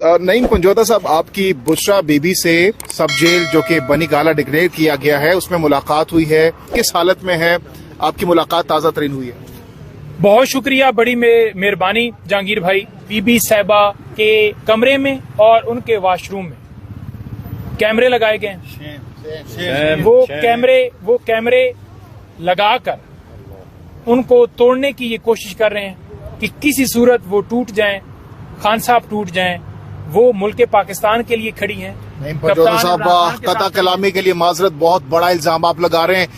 नईम पंजोता साहब, आपकी बुशरा बीबी से सब जेल जो कि बनी गाला डिक्लेयर किया गया है उसमें मुलाकात हुई है, किस हालत में है? आपकी मुलाकात ताज़ा तरीन हुई है। बहुत शुक्रिया, बड़ी मेहरबानी जहांगीर भाई। बीबी साहिबा के कमरे में और उनके वॉशरूम में कैमरे लगाए गए हैं। वो कैमरे लगाकर उनको तोड़ने की ये कोशिश कर रहे हैं कि किसी सूरत वो टूट जाएं, खान साहब टूट जाएं। वो मुल्क पाकिस्तान के लिए खड़ी हैं। पंजोता साहब, कता कलामी के लिए माजरत, बहुत बड़ा इल्जाम आप लगा रहे हैं।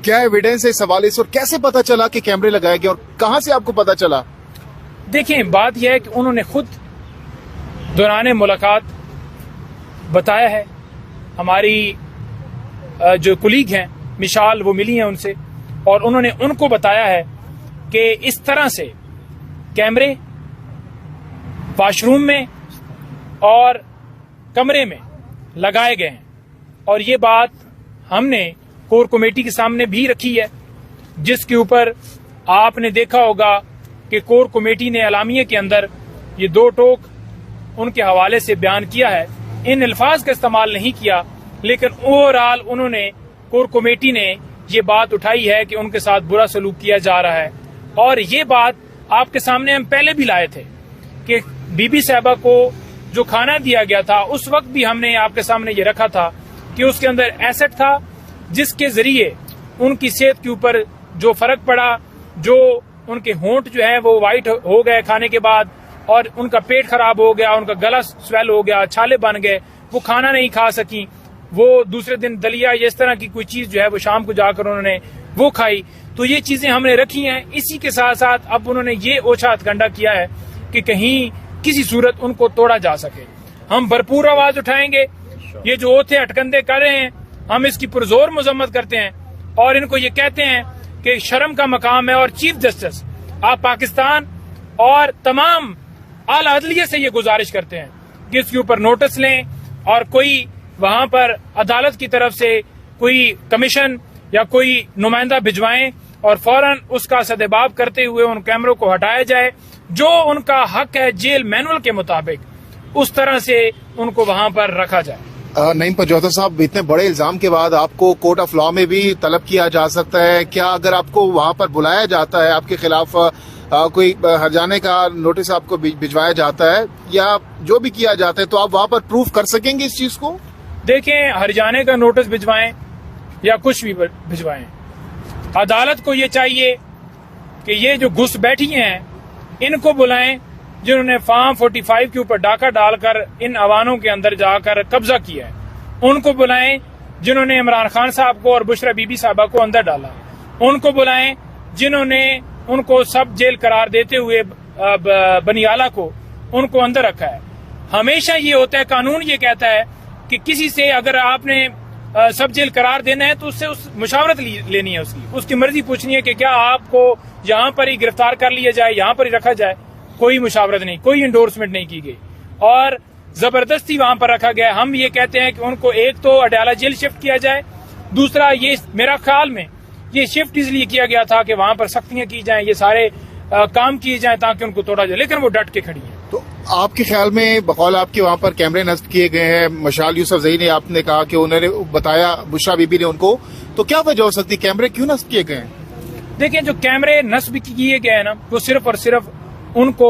क्या एविडेंस है इस हवाले से और कैसे पता चला कि कैमरे लगाए गए और कहां से आपको पता चला? देखें, बात यह है कि उन्होंने खुद दौरान मुलाकात बताया है। हमारी जो कुलीग हैं मिशाल, वो मिली हैं उनसे और उन्होंने उनको बताया है कि इस तरह से कैमरे वॉशरूम में और कमरे में लगाए गए हैं। और ये बात हमने कोर कमेटी के सामने भी रखी है, जिसके ऊपर आपने देखा होगा कि कोर कमेटी ने एलामिये के अंदर ये दो टोक उनके हवाले से बयान किया है। इन अल्फाज का इस्तेमाल नहीं किया, लेकिन ओवरऑल उन्होंने कोर कमेटी ने ये बात उठाई है कि उनके साथ बुरा सलूक किया जा रहा है। और ये बात आपके सामने हम पहले भी लाए थे कि बीबी साहिबा को जो खाना दिया गया था उस वक्त भी हमने आपके सामने ये रखा था कि उसके अंदर एसिड था, जिसके जरिए उनकी सेहत के ऊपर जो फर्क पड़ा, जो उनके होंठ जो है वो वाइट हो गए खाने के बाद, और उनका पेट खराब हो गया, उनका गला स्वेल हो गया, छाले बन गए, वो खाना नहीं खा सकी। वो दूसरे दिन दलिया या इस तरह की कोई चीज जो है वो शाम को जाकर उन्होंने वो खाई। तो ये चीजें हमने रखी हैं। इसी के साथ साथ अब उन्होंने ये ओछा हथकंडा किया है कि कहीं किसी सूरत उनको तोड़ा जा सके। हम भरपूर आवाज उठाएंगे। ये जो ओथे हटकंडे कर रहे हैं, हम इसकी पुरजोर मजम्मत करते हैं और इनको ये कहते हैं कि शर्म का मकाम है। और चीफ जस्टिस आप पाकिस्तान और तमाम आला अदलिया से ये गुजारिश करते हैं कि इसके ऊपर नोटिस लें और कोई वहां पर अदालत की तरफ से कोई कमीशन या कोई नुमाइंदा भिजवाएं और फौरन उसका सदेबाब करते हुए उन कैमरों को हटाया जाए। जो उनका हक है जेल मैनुअल के मुताबिक, उस तरह से उनको वहां पर रखा जाए। नईम पंजोता साहब, इतने बड़े इल्जाम के बाद आपको कोर्ट ऑफ लॉ में भी तलब किया जा सकता है। क्या अगर आपको वहां पर बुलाया जाता है, आपके खिलाफ कोई हर्जाने का नोटिस आपको भिजवाया जाता है या जो भी किया जाता है, तो आप वहां पर प्रूफ कर सकेंगे इस चीज को? देखें, हर्जाने का नोटिस भिजवाएं या कुछ भी भिजवाएं, अदालत को ये चाहिए कि ये जो घुस बैठी हैं इनको बुलाएं, जिन्होंने फार्म 45 के ऊपर डाका डालकर इन अवानों के अंदर जाकर कब्जा किया है। उनको बुलाएं जिन्होंने इमरान खान साहब को और बुशरा बीबी साहबा को अंदर डाला। उनको बुलाएं जिन्होंने उनको सब जेल करार देते हुए बनियाला को उनको अंदर रखा है। हमेशा ये होता है, कानून ये कहता है कि किसी से अगर आपने सब जेल करार देना है तो उससे उस मुशावरत लेनी है, उसकी मर्जी पूछनी है कि क्या आपको यहाँ पर ही गिरफ्तार कर लिया जाए, यहाँ पर ही रखा जाए। कोई मुशावरत नहीं, कोई इंडोर्समेंट नहीं की गई और जबरदस्ती वहां पर रखा गया। हम ये कहते हैं कि उनको एक तो अडयाला जेल शिफ्ट किया जाए, दूसरा ये मेरा ख्याल में ये शिफ्ट इसलिए किया गया था कि वहां पर सख्तियां की जाएं, ये सारे काम किए जाएं ताकि उनको तोड़ा जाए, लेकिन वो डट के खड़ी है। तो आपके ख्याल में बकौल आपके वहां पर कैमरे नस्ब किए गए हैं, मशाल यूसुफजई ने आपने कहा कि उन्होंने बताया बुशरा बीबी ने उनको, तो क्या वजह हो सकती, कैमरे क्यों नस्ब किए गए हैं? देखिए, जो कैमरे नस्ब किए गए हैं ना, वो सिर्फ और सिर्फ उनको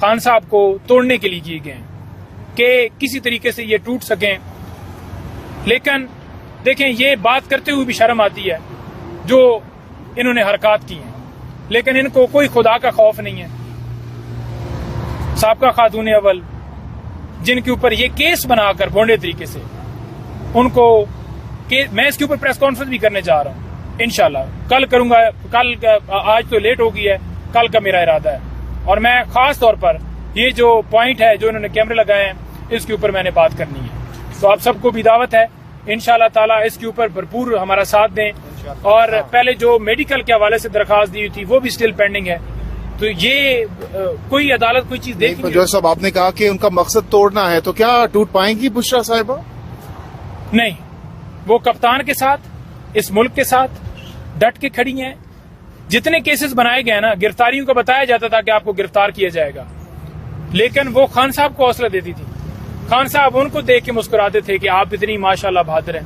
खान साहब को तोड़ने के लिए किए गए हैं कि किसी तरीके से ये टूट सकें। लेकिन देखें, ये बात करते हुए भी शर्म आती है जो इन्होंने हरकत की हैं, लेकिन इनको कोई खुदा का खौफ नहीं है। साबका खातून अव्वल जिनके ऊपर ये केस बनाकर भोंडे तरीके से उनको मैं इसके ऊपर प्रेस कॉन्फ्रेंस भी करने जा रहा हूं, इंशाल्लाह कल करूंगा। आज तो लेट हो गई है, कल का मेरा इरादा है और मैं खास तौर पर ये जो पॉइंट है जो इन्होंने कैमरे लगाए हैं इसके ऊपर मैंने बात करनी है। तो आप सबको भी दावत है, इंशाल्लाह ताला इसके ऊपर भरपूर हमारा साथ दें। और पहले जो मेडिकल के हवाले से दरखास्त दी थी वो भी स्टिल पेंडिंग है। तो ये कोई अदालत कोई चीज देखेगी। जो सब आपने कहा कि उनका मकसद तोड़ना है, तो क्या टूट पाएंगी बुशरा साहिबा? नहीं, वो कप्तान के साथ, इस मुल्क के साथ डट के खड़ी हैं। जितने केसेस बनाए गए ना, गिरफ्तारियों का बताया जाता था कि आपको गिरफ्तार किया जाएगा, लेकिन वो खान साहब को हौसला देती थी। खान साहब उनको देख के मुस्कुराते थे कि आप इतनी माशाल्लाह बहादुर हैं,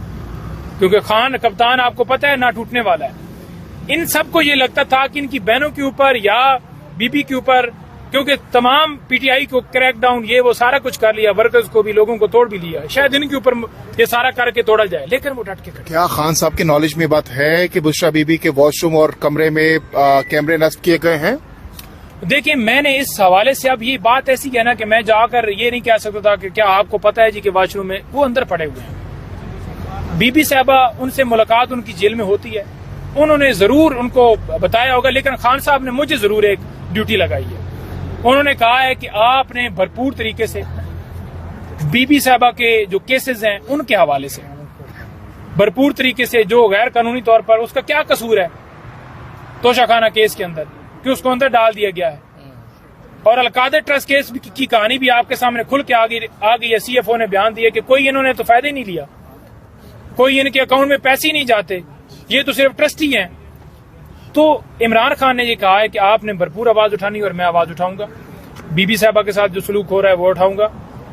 क्योंकि खान कप्तान आपको पता है ना टूटने वाला है। इन सबको ये लगता था कि इनकी बहनों के ऊपर या बीबी के ऊपर, क्योंकि तमाम पीटीआई को क्रैकडाउन ये वो सारा कुछ कर लिया, वर्कर्स को भी, लोगों को तोड़ भी लिया, शायद इनके ऊपर ये सारा करके तोड़ा जाए, लेकिन वो डट के खड़े। क्या खान साहब के नॉलेज में बात है कि बुशरा बीबी के वॉशरूम और कमरे में कैमरे नस्ब किए गए हैं? देखिए, मैंने इस हवाले से अब ये बात ऐसी है ना कि मैं जाकर ये नहीं कह सकता था कि क्या आपको पता है जी कि वॉशरूम में वो अंदर पड़े हुए हैं। बीबी साहबा उनसे मुलाकात उनकी जेल में होती है, उन्होंने जरूर उनको बताया होगा, लेकिन खान साहब ने मुझे जरूर एक ड्यूटी लगाई है। उन्होंने कहा है कि आपने भरपूर तरीके से बीबी साहबा के जो केसेस हैं उनके हवाले से भरपूर तरीके से, जो गैर कानूनी तौर पर उसका क्या कसूर है तोशाखाना केस के अंदर कि उसको अंदर डाल दिया गया है, और अलकादर ट्रस्ट केस की कहानी भी आपके सामने खुल के आ गई है। सीएफओ ने बयान दिया कि कोई इन्होंने तो फायदा ही नहीं लिया, कोई इनके अकाउंट में पैसे ही नहीं जाते, ये तो सिर्फ ट्रस्टी हैं। तो इमरान खान ने ये कहा है कि आपने भरपूर आवाज उठानी और मैं आवाज उठाऊंगा, बीबी साहबा के साथ जो सलूक हो रहा है वो उठाऊंगा,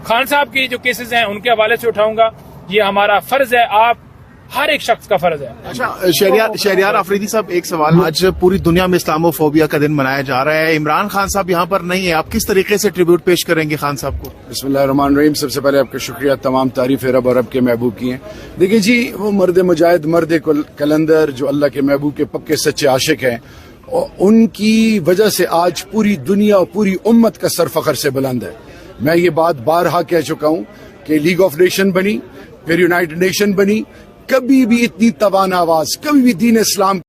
खान साहब के जो केसेस हैं उनके हवाले से उठाऊंगा। ये हमारा फर्ज है, आप हर एक शख्स का फर्ज है। अच्छा शहरियार अफरीदी साहब, एक सवाल, आज पूरी दुनिया में इस्लामोफोबिया का दिन मनाया जा रहा है, इमरान खान साहब यहाँ पर नहीं है, आप किस तरीके से ट्रिब्यूट पेश करेंगे खान साहब को? बिस्मिल्लाहिर्रहमानिर्रहीम। सबसे पहले आपका शुक्रिया, तमाम तारीफ रब और रब के महबूब की हैं। देखिए जी, वो मर्द मुजाहिद, मर्द कलंदर जो अल्लाह के महबूब के पक्के सच्चे आशिक हैं, उनकी वजह से आज पूरी दुनिया और पूरी उम्मत का सर फखर से बुलंद है। मैं ये बात बारहा कह चुका हूँ कि लीग ऑफ नेशन बनी, फिर यूनाइटेड नेशन बनी, कभी भी इतनी तवाना आवाज, कभी भी दीन इस्लाम